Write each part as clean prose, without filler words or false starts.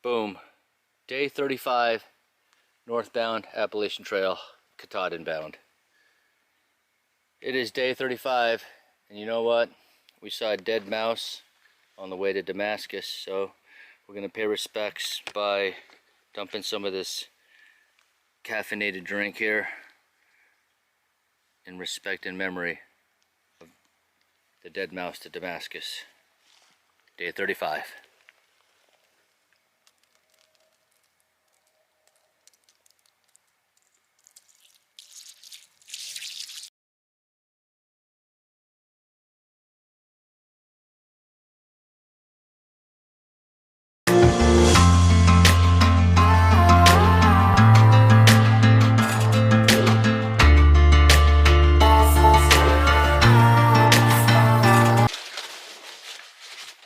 Boom. Day 35, northbound Appalachian Trail, Katahdin bound. It is day 35, and you know what? We saw a dead mouse on the way to Damascus, so we're going to pay respects by dumping some of this caffeinated drink here in respect and memory of the dead mouse to Damascus. Day 35.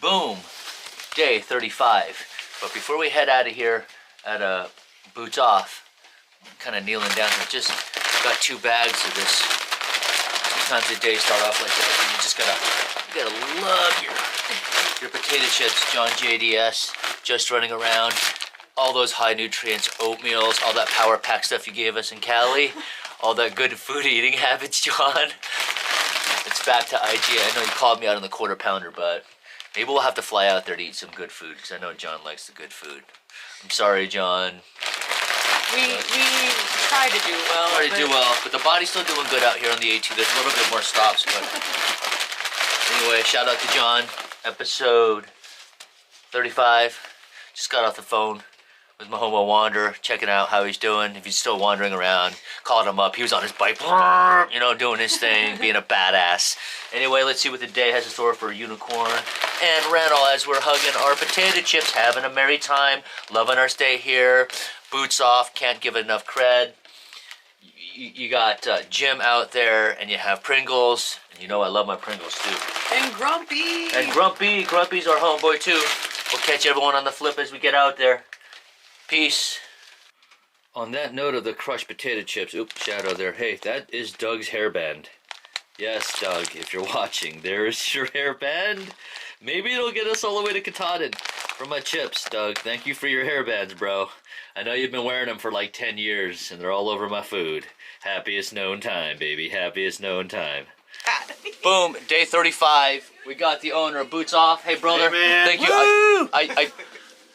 Boom, day 35. But before we head out of here at Boots Off, I'm kind of kneeling down here. Just got 2 bags of this. Sometimes the days start off like that. And you gotta love your potato chips, John JDS, just running around. All those high nutrients, oatmeals, all that power pack stuff you gave us in Cali, all that good food eating habits, John. It's back to IG. I know you called me out on the quarter pounder, but maybe we'll have to fly out there to eat some good food, because I know John likes the good food. I'm sorry, John. We try to do well. But the body's still doing good out here on the A2. There's a little bit more stops, but anyway, shout out to John. Episode 35. Just got off the phone with my homo wanderer, checking out how he's doing. If he's still wandering around, called him up. He was on his bike, you know, doing his thing, being a badass. Anyway, let's see what the day has in store for Unicorn and Randall as we're hugging our potato chips, having a merry time, loving our stay here. Boots off, can't give it enough cred. You got Jim out there, and you have Pringles, and you know I love my Pringles too. And Grumpy. And Grumpy's our homeboy too. We'll catch everyone on the flip as we get out there. Peace. On that note of the crushed potato chips, oops, shadow there. Hey, that is Doug's hairband. Yes, Doug, if you're watching, there's your hairband. Maybe it'll get us all the way to Katahdin for my chips, Doug. Thank you for your hairbands, bro. I know you've been wearing them for like 10 years, and they're all over my food. Happiest known time, baby. Happiest known time. Boom, day 35. We got the owner of Boots Off. Hey, brother. Hey, man. Thank you.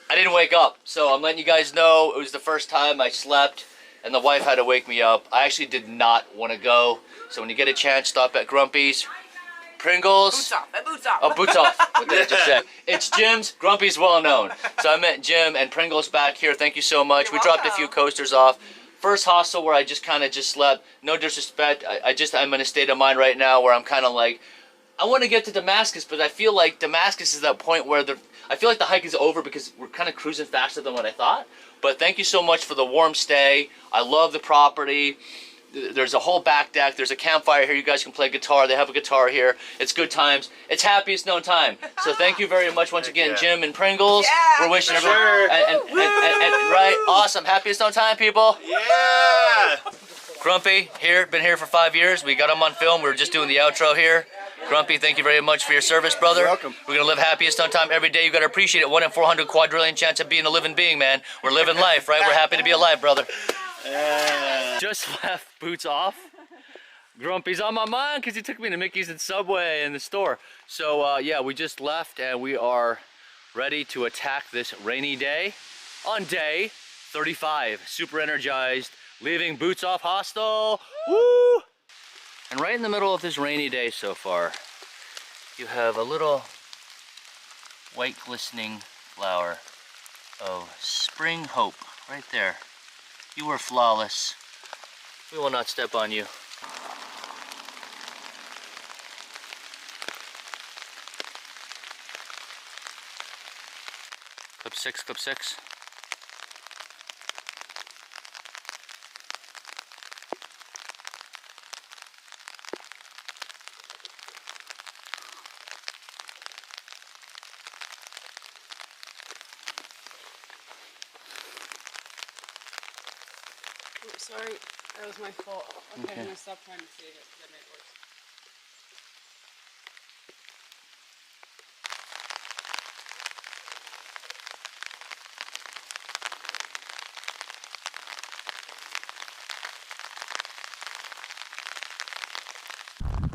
I didn't wake up, so I'm letting you guys know it was the first time I slept, and the wife had to wake me up. I actually did not want to go, so when you get a chance, stop at Grumpy's. Pringles. Boots off. Boots off. Oh, Boots Off. What did I just say? It's Jim's. Grumpy's well known. So I met Jim and Pringles back here. Thank you so much. We dropped a few coasters off. First hostel where I just kind of slept. No disrespect. I'm in a state of mind right now where I'm kind of like, I want to get to Damascus, but I feel like Damascus is that point where I feel like the hike is over because we're kind of cruising faster than what I thought. But thank you so much for the warm stay. I love the property. There's a whole back deck. There's a campfire here. You guys can play guitar. They have a guitar here. It's good times. It's happiest known time. So thank you very much once again, Jim and Pringles. Yeah, we're wishing everyone and right, awesome, happiest known time, people. Yeah. Grumpy here, been here for 5 years. We got him on film. We were just doing the outro here. Grumpy, thank you very much for your service, brother. You're welcome. We're gonna live happiest known time every day. You gotta appreciate it. 1 in 400 quadrillion chance of being a living being, man. We're living life, right? We're happy to be alive, brother. Just left Boots Off. Grumpy's on my mind because he took me to Mickey's and Subway and the store. So yeah, we just left and we are ready to attack this rainy day on day 35. Super energized, leaving Boots Off Hostel. Woo! And right in the middle of this rainy day so far, you have a little white glistening flower of spring hope right there. You were flawless. We will not step on you. Clip 6, clip 6. Sorry, that was my fault. Okay, I'm gonna stop trying to save it. That might work.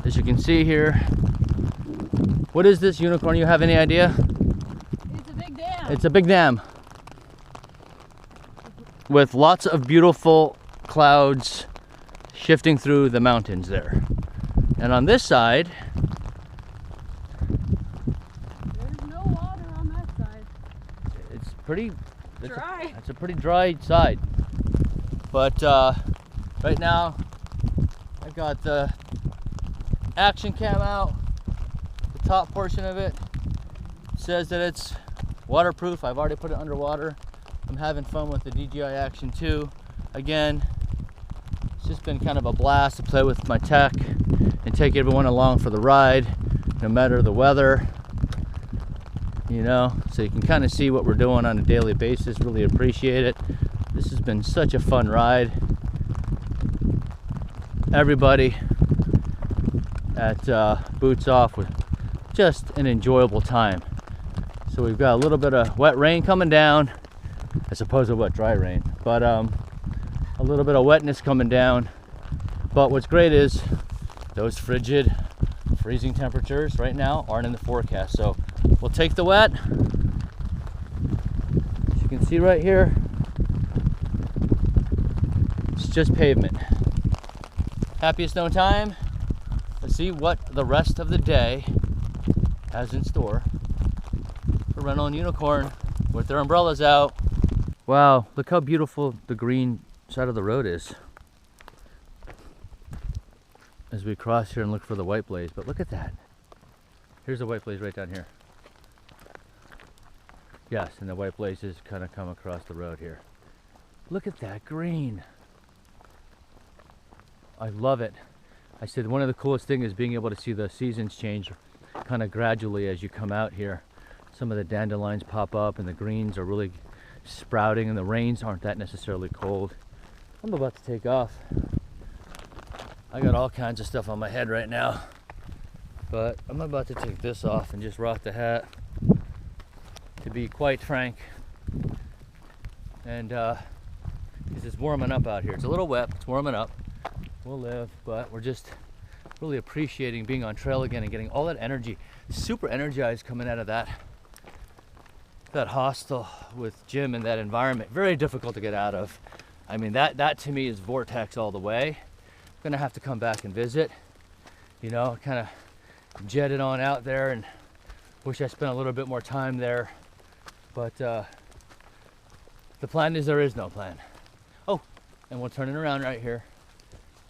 As you can see here, what is this, Unicorn? You have any idea? It's a big dam. It's a big dam with lots of beautiful clouds shifting through the mountains there. And on this side, There's no water on that side. it's pretty Dry. It's a pretty dry side. But right now, I've got the action cam out. The top portion of it says that it's waterproof. I've already put it underwater. I'm having fun with the DJI Action 2. Again, it's just been kind of a blast to play with my tech and take everyone along for the ride, no matter the weather. You know, so you can kind of see what we're doing on a daily basis. Really appreciate it. This has been such a fun ride. Everybody at Boots Off with just an enjoyable time. So we've got a little bit of wet rain coming down. I suppose a wet dry rain, but a little bit of wetness coming down. But what's great is those frigid, freezing temperatures right now aren't in the forecast. So we'll take the wet. As you can see right here, it's just pavement. Happiest known time. Let's see what the rest of the day has in store for Rental and Unicorn with their umbrellas out. Wow, look how beautiful the green side of the road is as we cross here and look for the white blaze. But look at that. Here's the white blaze right down here. Yes, and the white blazes kind of come across the road here. Look at that green. I love it. I said one of the coolest things is being able to see the seasons change kind of gradually as you come out here. Some of the dandelions pop up and the greens are really sprouting and the rains aren't that necessarily cold. I'm about to take off. I got all kinds of stuff on my head right now, but I'm about to take this off and just rock the hat, to be quite frank. And because it's warming up out here. It's a little wet, it's warming up. We'll live, but we're just really appreciating being on trail again and getting all that energy, super energized coming out of that hostel with Jim and that environment. Very difficult to get out of. I mean, that to me is vortex all the way. I'm gonna have to come back and visit, you know, kind of jetted on out there, and wish I spent a little bit more time there. But the plan is there is no plan. Oh, and we'll turn it around right here.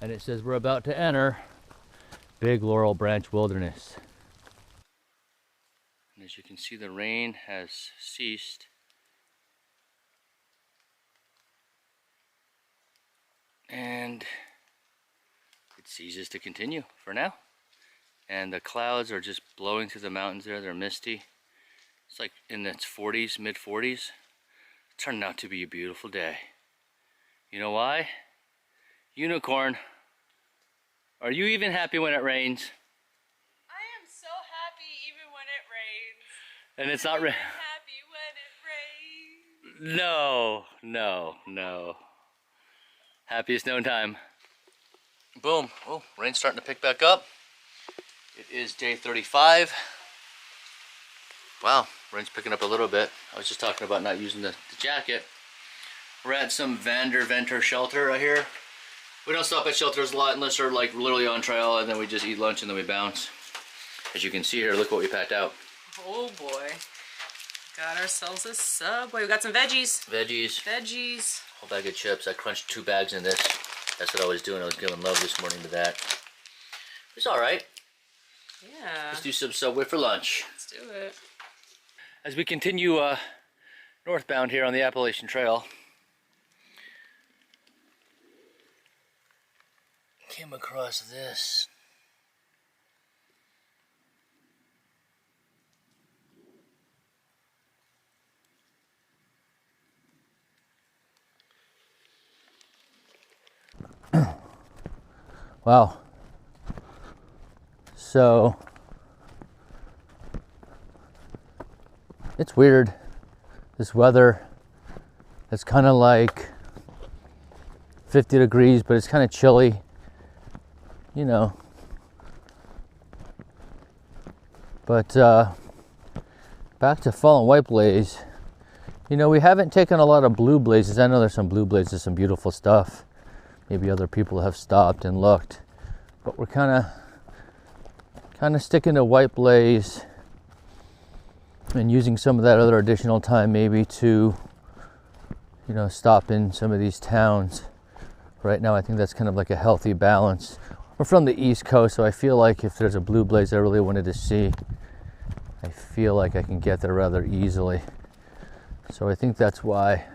And it says we're about to enter Big Laurel Branch Wilderness. And as you can see, the rain has ceased. And it ceases to continue for now. And the clouds are just blowing through the mountains there. They're misty. It's like in its 40s, mid 40s. It turned out to be a beautiful day. You know why? Unicorn, are you even happy when it rains? I am so happy even when it rains. And it's not rain. Happy when it rains. No, no, no. Happiest known time. Boom. Oh, rain's starting to pick back up. It is day 35. Wow, rain's picking up a little bit. I was just talking about not using the jacket. We're at some Venter shelter right here. We don't stop at shelters a lot unless they're like literally on trail, and then we just eat lunch and then we bounce. As you can see here, look what we packed out. Oh boy. Got ourselves a Subway. We got some veggies. Veggies. Whole bag of chips. I crunched 2 bags in this. That's what I was doing. I was giving love this morning to that. It's alright. Yeah. Let's do some Subway for lunch. Let's do it. As we continue northbound here on the Appalachian Trail, came across this. Wow. So it's weird, this weather. It's kind of like 50 degrees, but it's kind of chilly. You know, But back to fallen white blaze. You know, we haven't taken a lot of blue blazes. I know there's some blue blazes, some beautiful stuff. Maybe other people have stopped and looked, but we're kind of sticking to white blaze and using some of that other additional time maybe to, you know, stop in some of these towns. Right now I think that's kind of like a healthy balance. We're from the East Coast, so I feel like if there's a blue blaze I really wanted to see, I feel like I can get there rather easily. So I think that's why.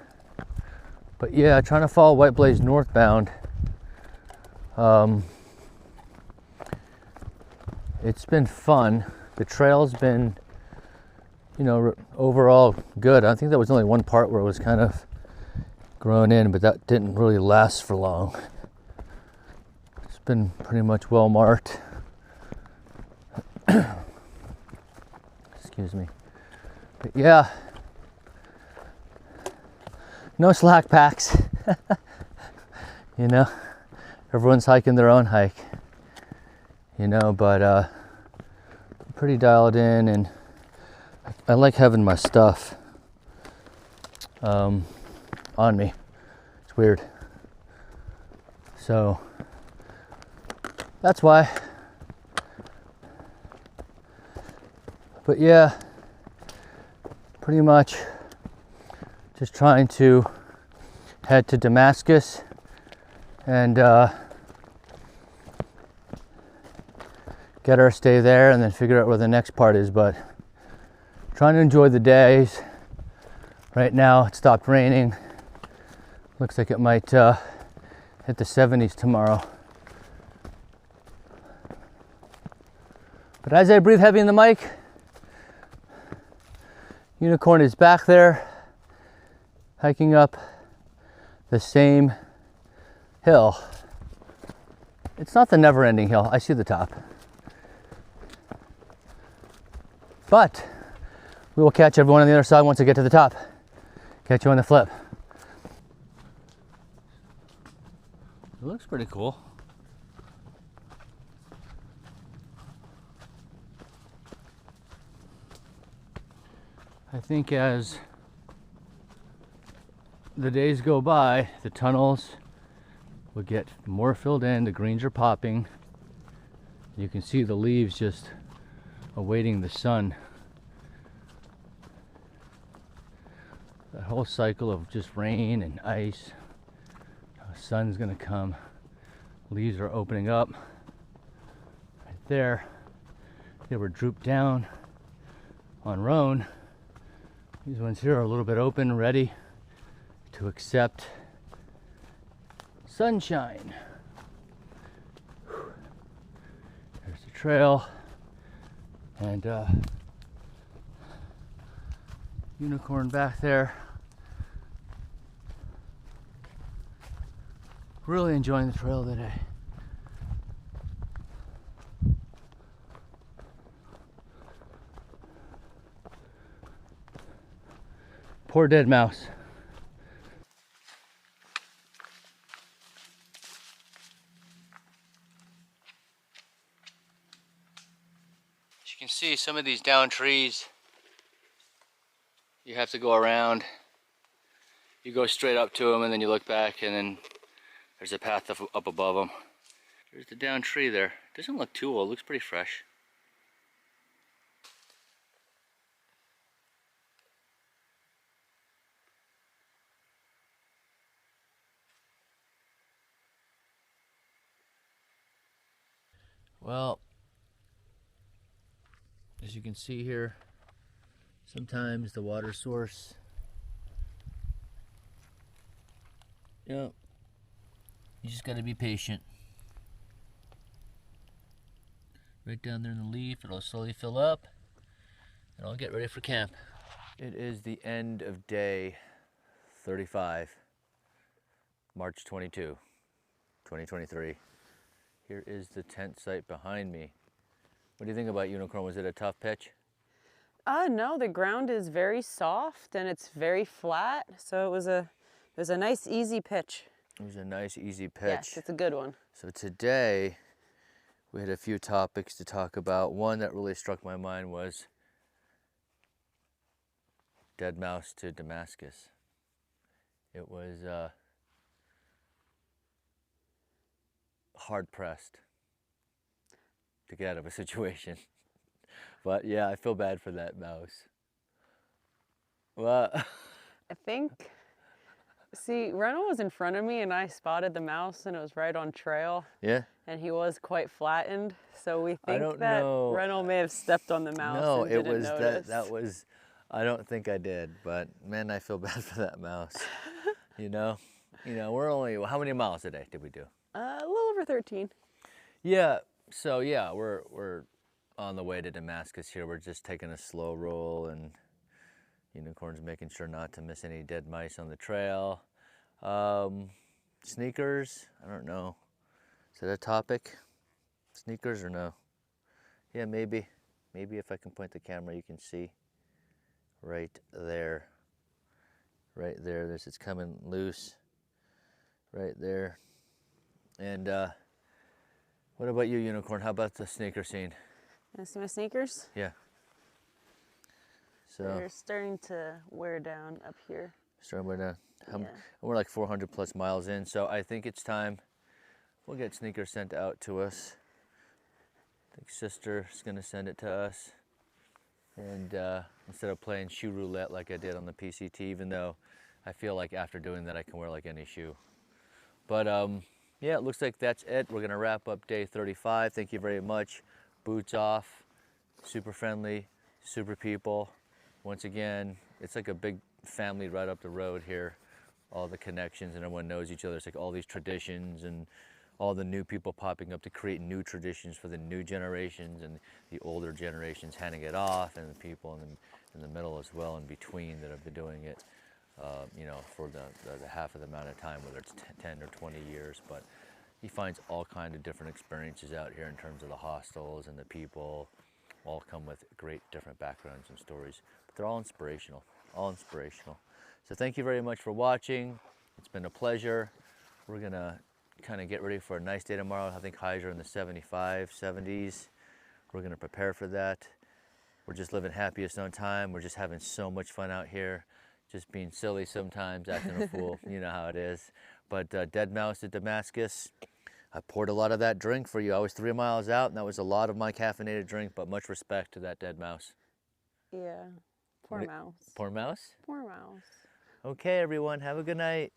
But yeah, trying to follow white blaze northbound. It's been fun. The trail's been, you know, overall good. I think there was only one part where it was kind of grown in, but that didn't really last for long. It's been pretty much well marked. Excuse me. But yeah, no slack packs. You know, everyone's hiking their own hike. You know, but pretty dialed in, and I like having my stuff on me. It's weird. So that's why. But yeah, pretty much just trying to head to Damascus and get our stay there and then figure out where the next part is. But trying to enjoy the days. Right now it stopped raining. Looks like it might hit the 70s tomorrow. But as I breathe heavy in the mic, Unicorn is back there hiking up the same hill. It's not the never-ending hill. I see the top. But we will catch everyone on the other side once I get to the top. Catch you on the flip. It looks pretty cool. I think as the days go by, the tunnels will get more filled in, the greens are popping. You can see the leaves just awaiting the sun. That whole cycle of just rain and ice. The sun's gonna come. Leaves are opening up. Right there. They were drooped down on Roan. These ones here are a little bit open, ready to accept sunshine. There's the trail. And Unicorn back there. Really enjoying the trail today. Poor dead mouse. As you can see, some of these down trees, you have to go around. You go straight up to them and then you look back and then there's a path up above them. There's the down tree there. Doesn't look too old, looks pretty fresh. Well, as you can see here, sometimes the water source, you just gotta be patient. Right down there in the leaf, it'll slowly fill up, and I'll get ready for camp. It is the end of day 35, March 22, 2023. Here is the tent site behind me. What do you think about Unicorn? Was it a tough pitch? No, the ground is very soft and it's very flat, so it was a nice easy pitch. It was a nice easy pitch. Yes, it's a good one. So today We had a few topics to talk about. One that really struck my mind was dead mouse to Damascus. It was hard pressed to get out of a situation. But yeah, I feel bad for that mouse. Well, I think, see, Reno was in front of me and I spotted the mouse and it was right on trail. yeah. And he was quite flattened, so we think don't that know. Reno may have stepped on the mouse No, and it didn't was notice. that was. I don't think I did, but man, I feel bad for that mouse. You know, we're only how many miles a day did we do? A little over 13. Yeah. So yeah, we're on the way to Damascus here. We're just taking a slow roll, and Unicorn's making sure not to miss any dead mice on the trail. Sneakers. I don't know. Is that a topic? Sneakers or no? Yeah, maybe. Maybe if I can point the camera, you can see right there. Right there. This is coming loose. Right there. And what about you, Unicorn? How about the sneaker scene? You see my sneakers? Yeah. So They're starting to wear down up here. starting with Yeah. we're like 400 plus miles in, so I think it's time. We'll get sneakers sent out to us. I think sister's gonna send it to us. And instead of playing shoe roulette like I did on the PCT, even though I feel like after doing that I can wear like any shoe. But yeah, it looks like that's it. We're gonna wrap up day 35. Thank you very much. Boots off, super friendly, super people. Once again, it's like a big family right up the road here. All the connections and everyone knows each other. It's like all these traditions and all the new people popping up to create new traditions for the new generations, and the older generations handing it off, and the people in the middle as well in between that have been doing it, for the half of the amount of time, whether it's 10 or 20 years. But he finds all kinds of different experiences out here in terms of the hostels, and the people all come with great different backgrounds and stories. But they're all inspirational, all inspirational. So thank you very much for watching. It's been a pleasure. We're gonna kind of get ready for a nice day tomorrow. I think highs are in the 75, 70s. We're gonna prepare for that. We're just living happiest known time. We're just having so much fun out here, just being silly sometimes, acting a fool. You know how it is. But dead mouse at Damascus. I poured a lot of that drink for you. I was 3 miles out, and that was a lot of my caffeinated drink, but much respect to that dead mouse. Yeah. Poor mouse. Poor mouse? Poor mouse. Okay, everyone, have a good night.